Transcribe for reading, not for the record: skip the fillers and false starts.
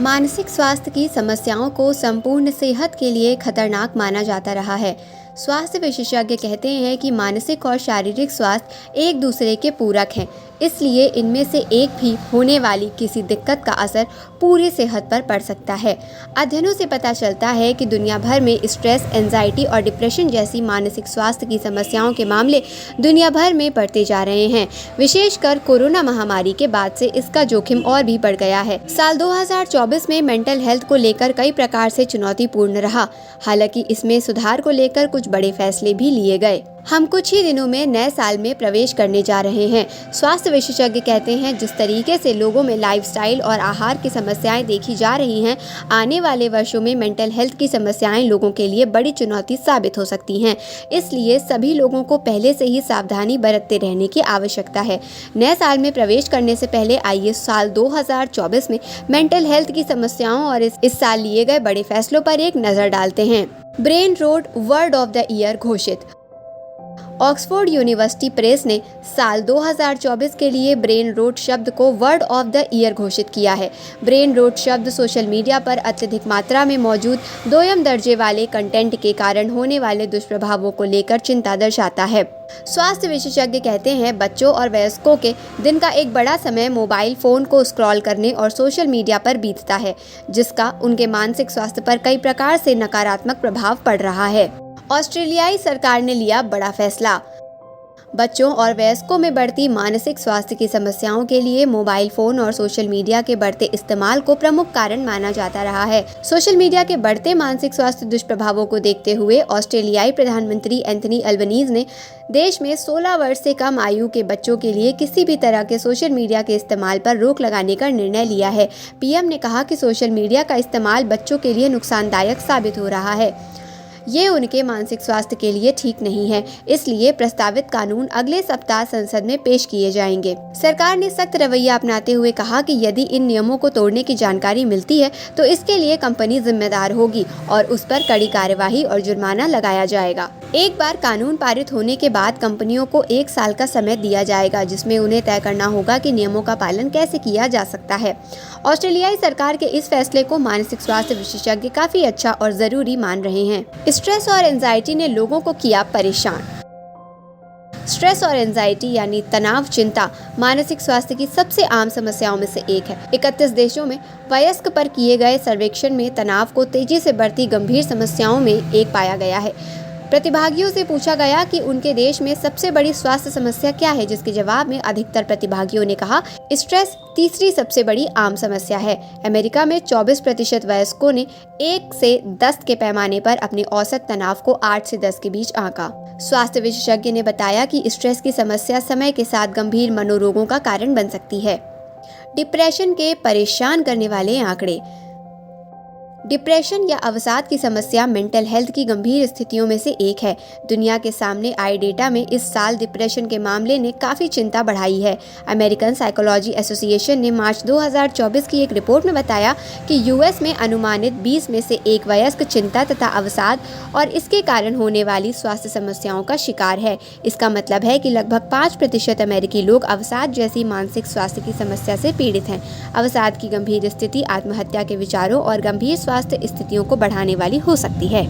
मानसिक स्वास्थ्य की समस्याओं को संपूर्ण सेहत के लिए खतरनाक माना जाता रहा है। स्वास्थ्य विशेषज्ञ कहते हैं कि मानसिक और शारीरिक स्वास्थ्य एक दूसरे के पूरक हैं, इसलिए इनमें से एक भी होने वाली किसी दिक्कत का असर पूरी सेहत पर पड़ सकता है। अध्ययनों से पता चलता है कि दुनिया भर में स्ट्रेस, एंजाइटी और डिप्रेशन जैसी मानसिक स्वास्थ्य की समस्याओं के मामले दुनिया भर में बढ़ते जा रहे हैं। विशेषकर कोरोना महामारी के बाद से इसका जोखिम और भी बढ़ गया है। साल 2024 में मेंटल हेल्थ को लेकर कई प्रकार से चुनौतीपूर्ण रहा। हालांकि इसमें सुधार को लेकर कुछ बड़े फैसले भी लिए गए। हम कुछ ही दिनों में नए साल में प्रवेश करने जा रहे हैं। स्वास्थ्य विशेषज्ञ कहते हैं, जिस तरीके से लोगों में लाइफस्टाइल और आहार की समस्याएं देखी जा रही हैं, आने वाले वर्षों में मेंटल हेल्थ की समस्याएं लोगों के लिए बड़ी चुनौती साबित हो सकती हैं। इसलिए सभी लोगों को पहले से ही सावधानी बरतते रहने की आवश्यकता है। नए साल में प्रवेश करने से पहले आइए साल 2024 में मेंटल हेल्थ की समस्याओं और इस साल लिए गए बड़े फैसलों पर एक नजर डालते हैं। Brain rot word of the year घोषित। ऑक्सफोर्ड यूनिवर्सिटी प्रेस ने साल 2024 के लिए ब्रेन रोट शब्द को वर्ड ऑफ द ईयर घोषित किया है। ब्रेन रोट शब्द सोशल मीडिया पर अत्यधिक मात्रा में मौजूद दोयम दर्जे वाले कंटेंट के कारण होने वाले दुष्प्रभावों को लेकर चिंता दर्शाता है। स्वास्थ्य विशेषज्ञ कहते हैं, बच्चों और वयस्कों के दिन का एक बड़ा समय मोबाइल फोन को स्क्रॉल करने और सोशल मीडिया पर बीतता है, जिसका उनके मानसिक स्वास्थ्य पर कई प्रकार से नकारात्मक प्रभाव पड़ रहा है। ऑस्ट्रेलियाई सरकार ने लिया बड़ा फैसला। बच्चों और वयस्कों में बढ़ती मानसिक स्वास्थ्य की समस्याओं के लिए मोबाइल फोन और सोशल मीडिया के बढ़ते इस्तेमाल को प्रमुख कारण माना जाता रहा है। सोशल मीडिया के बढ़ते मानसिक स्वास्थ्य दुष्प्रभावों को देखते हुए ऑस्ट्रेलियाई प्रधानमंत्री एंथनी अल्बनीज ने देश में 16 वर्ष से कम आयु के बच्चों के लिए किसी भी तरह के सोशल मीडिया के इस्तेमाल पर रोक लगाने का निर्णय लिया है। पीएम ने कहा कि सोशल मीडिया का इस्तेमाल बच्चों के लिए नुकसानदायक साबित हो रहा है। ये उनके मानसिक स्वास्थ्य के लिए ठीक नहीं है, इसलिए प्रस्तावित कानून अगले सप्ताह संसद में पेश किए जाएंगे। सरकार ने सख्त रवैया अपनाते हुए कहा कि यदि इन नियमों को तोड़ने की जानकारी मिलती है तो इसके लिए कंपनी जिम्मेदार होगी और उस पर कड़ी कार्यवाही और जुर्माना लगाया जाएगा। एक बार कानून पारित होने के बाद कंपनियों को 1 साल का समय दिया जाएगा, जिसमें उन्हें तय करना होगा कि नियमों का पालन कैसे किया जा सकता है। ऑस्ट्रेलियाई सरकार के इस फैसले को मानसिक स्वास्थ्य विशेषज्ञ काफी अच्छा और जरूरी मान रहे हैं। स्ट्रेस और एंजाइटी ने लोगों को किया परेशान। स्ट्रेस और एंजाइटी यानी तनाव चिंता मानसिक स्वास्थ्य की सबसे आम समस्याओं में से एक है। 31 देशों में वयस्क पर किए गए सर्वेक्षण में तनाव को तेजी से बढ़ती गंभीर समस्याओं में एक पाया गया है। प्रतिभागियों से पूछा गया कि उनके देश में सबसे बड़ी स्वास्थ्य समस्या क्या है, जिसके जवाब में अधिकतर प्रतिभागियों ने कहा स्ट्रेस तीसरी सबसे बड़ी आम समस्या है। अमेरिका में 24% वयस्कों ने 1 से 10 के पैमाने पर अपने औसत तनाव को 8 से 10 के बीच आंका। स्वास्थ्य विशेषज्ञ ने बताया कि स्ट्रेस की समस्या समय के साथ गंभीर मनोरोगों का कारण बन सकती है। डिप्रेशन के परेशान करने वाले आंकड़े। डिप्रेशन या अवसाद की समस्या मेंटल हेल्थ की गंभीर स्थितियों में से एक है। दुनिया के सामने आए डेटा में इस साल डिप्रेशन के मामले ने काफ़ी चिंता बढ़ाई है। अमेरिकन साइकोलॉजी एसोसिएशन ने मार्च 2024 की एक रिपोर्ट में बताया कि यूएस में अनुमानित 20 में से 1 वयस्क चिंता तथा अवसाद और इसके कारण होने वाली स्वास्थ्य समस्याओं का शिकार है। इसका मतलब है कि लगभग 5% अमेरिकी लोग अवसाद जैसी मानसिक स्वास्थ्य की समस्या से पीड़ित हैं। अवसाद की गंभीर स्थिति आत्महत्या के विचारों और गंभीर स्वास्थ्य स्थितियों को बढ़ाने वाली हो सकती है।